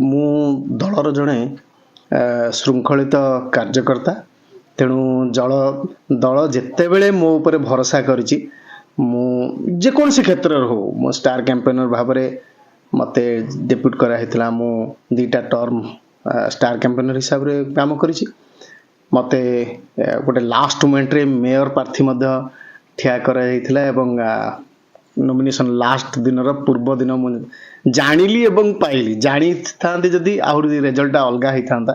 मु दलर जड़े शृंखलित कार्यकर्ता तेणु दल जिते बड़े मो उपर भरोसा करी जेकोसी क्षेत्र हो मो स्टार कैंपेनर भाव मत डेप्यूट कराइला मु 2टा टर्म स्टार कैंपेनर हिसाब से काम करी मत गोटे लास्ट मोमेंट रे मेयर प्रार्थी ठिया कराइला नॉमिनेशन लास्ट दिन पूर्व दिन मु जानिली एवं पाइली जानी था जदि आहरी रिजल्ट अलग होता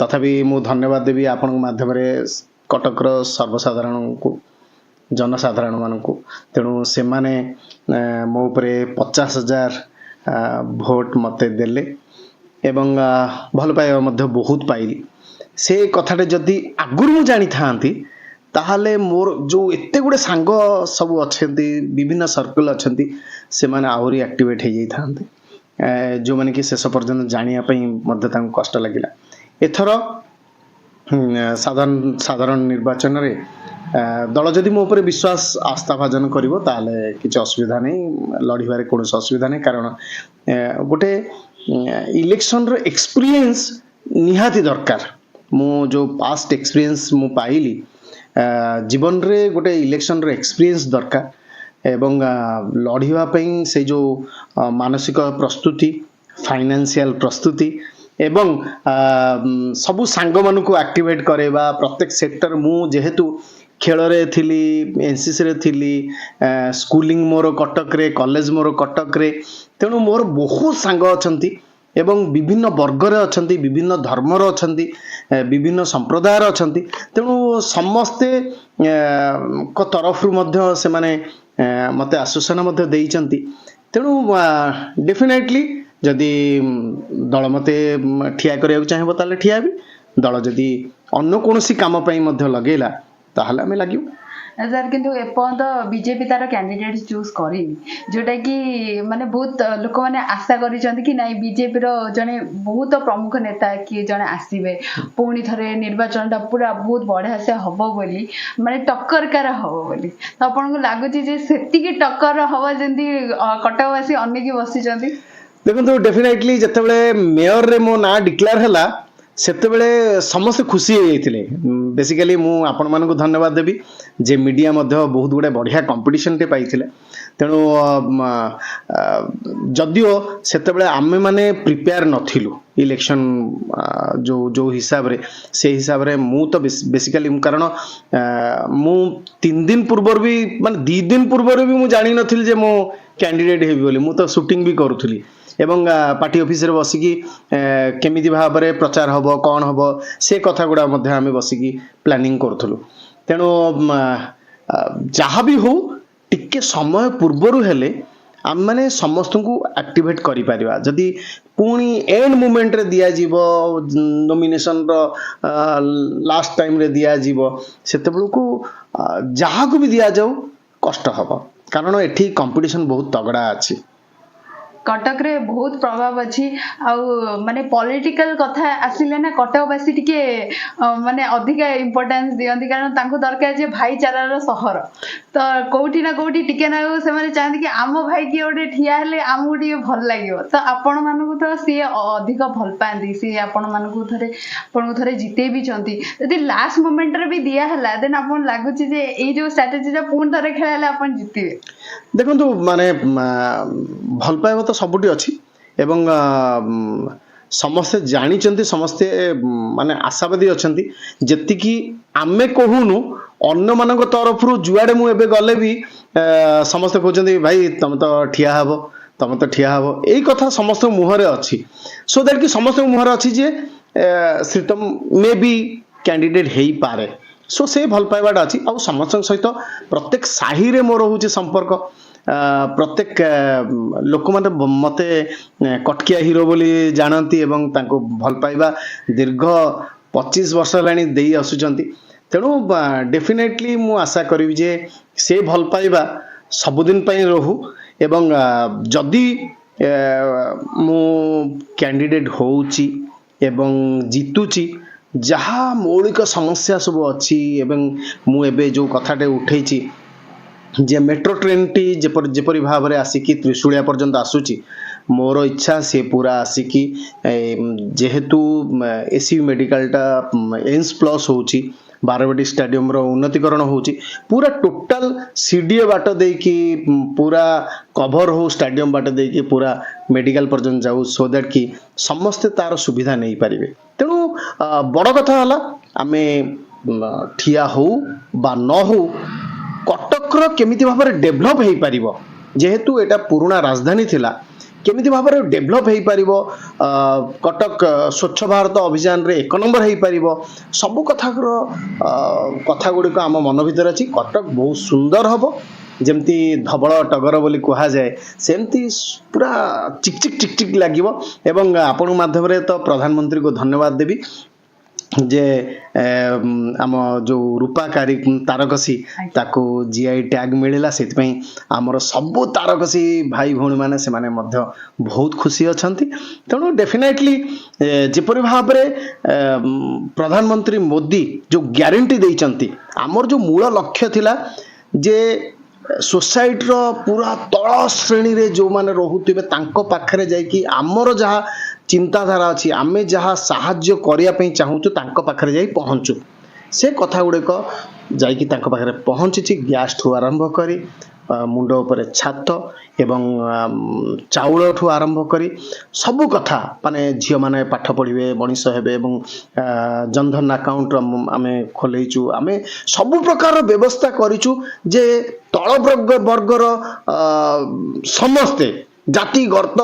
तथापि मु धन्यवाद देवी आपण माध्यम कटकर सर्वसाधारण को जनसाधारण मानक तेणु से माने मो उपरे 50,000 भोट मते देले एवं भल पाइबा मध्य बहुत पाइली से कथाटे जदि आगुर मु जानी थांती ताहले मोर जो एते गुडे सांग सब अछंती विभिन्न सर्कल अछंती से माने आहुरी एक्टिवेट हो जाई थांते जो माने कि शेष पर्यंत जानिया पई मध्य तांको कष्ट लागिला एथर साधारण निर्वाचन रे दल जदि मो ऊपर विश्वास आस्था भाजन करिवो ताहले किछ असुविधा नहीं लड़ीबारे कोनोस असुविधा नहीं कारण गोटे इलेक्शन रो एक्सपीरियंस निहाती दरकार मु जो पास्ट एक्सपीरियंस मु पाइली जीवन रे गोटे इलेक्शन रो एक्सपीरियंस दरकार एवं लड़ीवा पई से जो मानसिक प्रस्तुति फाइनेंशियल प्रस्तुति एवं सबु सांग मानकु एक्टिवेट करेबा प्रत्येक सेक्टर मु जेहेतु खेल रे थिली एनसीसी रे थिली स्कूलिंग मोर कटक रे कॉलेज मोर कटक रे तेणु मोर बहुत सांग अछंती एवं विभिन्न वर्ग रे अछंती विभिन्न धर्म रे अछंती विभिन्न संप्रदाय रे अछंती तेणु समस्ते को तरफ रु मध्य से माने मते आश्वासन मध्य देइचंती तेणु डेफिनेटली जदि दल मते ठिया करिया चाहिबो ताले ठिया भी दल जदि अन्य कोनोसी काम पई मध्य लगेला ताहले हमें लागियो सर किंतु एपर्यंत बीजेपी तार कैंडिडेट चूज करेनि जोटा कि माने बहुत लोक माने आशा करिसंती कि नाही बीजेपी रो जने बहुत प्रमुख नेता कि जने आसीबे पुणी थरे निर्वाचन पूरा बहुत बढ़िया से हबो बोली माने टक्कर कार हबो बोली तो आपन को लागु जे सेति की टक्कर हबो जेंती कटकवासी अनेकी बसिसंती देखो तो डेफिनेटली जते बेले मेयर रे मो ना डिक्लेयर हला सेते बेले समस्त खुशी हो जाइतिले बेसिकली मु आपण मानक धन्यवाद देबी जे मीडिया मध्य बहुत गुडे बढ़िया कंपटीशन टे पाइथिले तेणु जदियो सेते बेले आमे माने प्रिपेयर नथिलु इलेक्शन जो जो हिसाब रे से हिसाब रे मु तो बेसिकली कारण मु 3 दिन पूर्व भी माने 2 दिन पूर्व भी मु जानि नथिल जे मो कैंडिडेट हेबी बोली मु तो शूटिंग भी करूथली एवं पार्टी ऑफिस रे बसिकी केमिति भाव रे प्रचार हबो कोन हबो से कथा गुडा मध्ये आमे बसिकी प्लानिंग करथलु तेणु जहाँ भी हो टिके समय पूर्वरु हेले आम माने समस्त को एक्टिवेट करि परिबा जदि पुणी एंड मोमेंट रे दिया जीवो नॉमिनेशन रो लास्ट टाइम रे दिया जीवो सेते बेलको जहाँ को भी दिया जाऊ कष्ट हबो कारण एठी कंपटीशन बहुत तगड़ा अछि कटक रे बहुत प्रभाव अच्छी माने पॉलिटिकल कथा आसिले ना कटकवासी टिके माने अधिका इंपोर्टेंस दियंती कारण तांको दरकार जे भाईचारा रो शहर तो कोठी ना कोठी टिके ना से माने चाहନ୍ତି कि आम भाई की ओडे ठिया हेले आमु टिके भल लागियो तो आपण मानकु तो सी अधिक भल पांदी सी आपण मानकु थरे जिते भी चंती यदि लास्ट मोमेंट रे भी दिया हला देन आपण लागु छी जे ए जो स्ट्रेटजी जा पूर्ण थरे खेलाले आपण जितिबे देखंतु माने भल पाइबा तो सबुटी अच्छी एवं समस्ते जानी समस्ते माने आशावादी अच्छी जेति कि आमे कहूनु अन्य मान तरफ जुआड़े मुझे गले भी समस्ते कहते भाई तुम तो ठिया हब तुम तो ठिया हब यही कथा समस्त मुहरे अच्छी सो दैट कि समस्त मुहरे अच्छी जे श्रीतम मे बी कैंडिडेट हो पारे सो से भल पाइबाटा अच्छी आ समस्त सहित प्रत्येक साही रे मोर हूँ संपर्क प्रत्येक लोक माने मते कटकिया हीरो बोली जानती एवं तांको भल पाइबा दीर्घ 25 वर्ष लानी देई आसुचंती तेणु डेफिनेटली मु आशा करी जे से भल पाइबा सबुदिन पई रहू एवं जदि मु कैंडिडेट होउची एवं जीतुची जहाँ मौलिक समस्या सब अच्छी एवं मु एबे जो कथाटे उठेची जे मेट्रो ट्रेन टी जेपरी भाव में आसिकी त्रिशूलिया पर्यंत आसूची मोर इच्छा सी पूरा आसिकी जेहेतु एसी मेडिकलटा एम्स प्लस होची बारवाटी स्टेडियम रो उन्नतीकरण होची पूरा टोटल सीडीए बाट देकी पूरा कभर हो स्टेडियम बाट देकी पूरा मेडिकल पर्यंत जाऊ सो दैट कि समस्ते तार सुविधा नहीं पारिबे तेणु बड़ कथा हला आमे ठिया हो बा न हो कटक रो केमिति भाबरे डेभलप हेई पारिबो जेहेतु एटा पुराना राजधानी थिला केमिति भाबरे डेभलप हेई पारिबो कटक स्वच्छ भारत अभियान रे 1 नंबर हेई पारिबो सब कथा गुडी को आम मन भीतर अछि कटक बहुत सुंदर हबो जेमती धबल टगर बोली कहा जाए सेमती पूरा चिक चिक चिक चिक लागिबो एवं आपण माध्यम रे तो प्रधानमंत्री को धन्यवाद देबी जे आम जो रूपाकारी तारकसी ताको जीआई टैग मिलला सेति पई हमर सब तारकसी भाई भौणी माने से माने मध्य बहुत खुशी अछंती तेणु डेफिनेटली जेपरि भाबरे प्रधानमंत्री मोदी जो ग्यारंटी देइचंती हमर जो मूल लक्ष्य थिला जे सोसाइटी रो पूरा तळ श्रेणी रे जो माने रहुतिबे तांको पाखरे जाई कि हमर जहा चिंताधारा अच्छी आमे जहाँ साहाଯ୍य करिया पई चाहूचु तांको पाखरे जाई पहुंचु से कथा गुड़े को जाई तांको पाखरे पहुंची गैस ठू आरंभ करी मुंड उपरे छात एवं चाउल ठू आरंभ करी सबु कथा माने झियो माने पाठ पढ़िबे मनीष हेबे एवं जनधन अकाउंट आमे खोलेइचु आमे सबु प्रकार व्यवस्था करिचु जे तळ वर्गर समस्ते जाति गर्त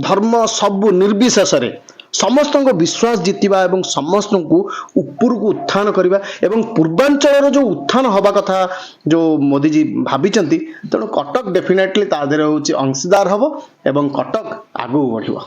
धर्म सबु निर्विशेष रे समस्त को विश्वास जीतिबा एवं समस्त को ऊपर को उत्थान करबा एवं पूर्वांचल जो उत्थान हवा कथा जो मोदी जी भाबिचंती तेणु कटक डेफिनेटली ता देहरे होची अंशदार हबो एवं कटक आगु बढ़िबो।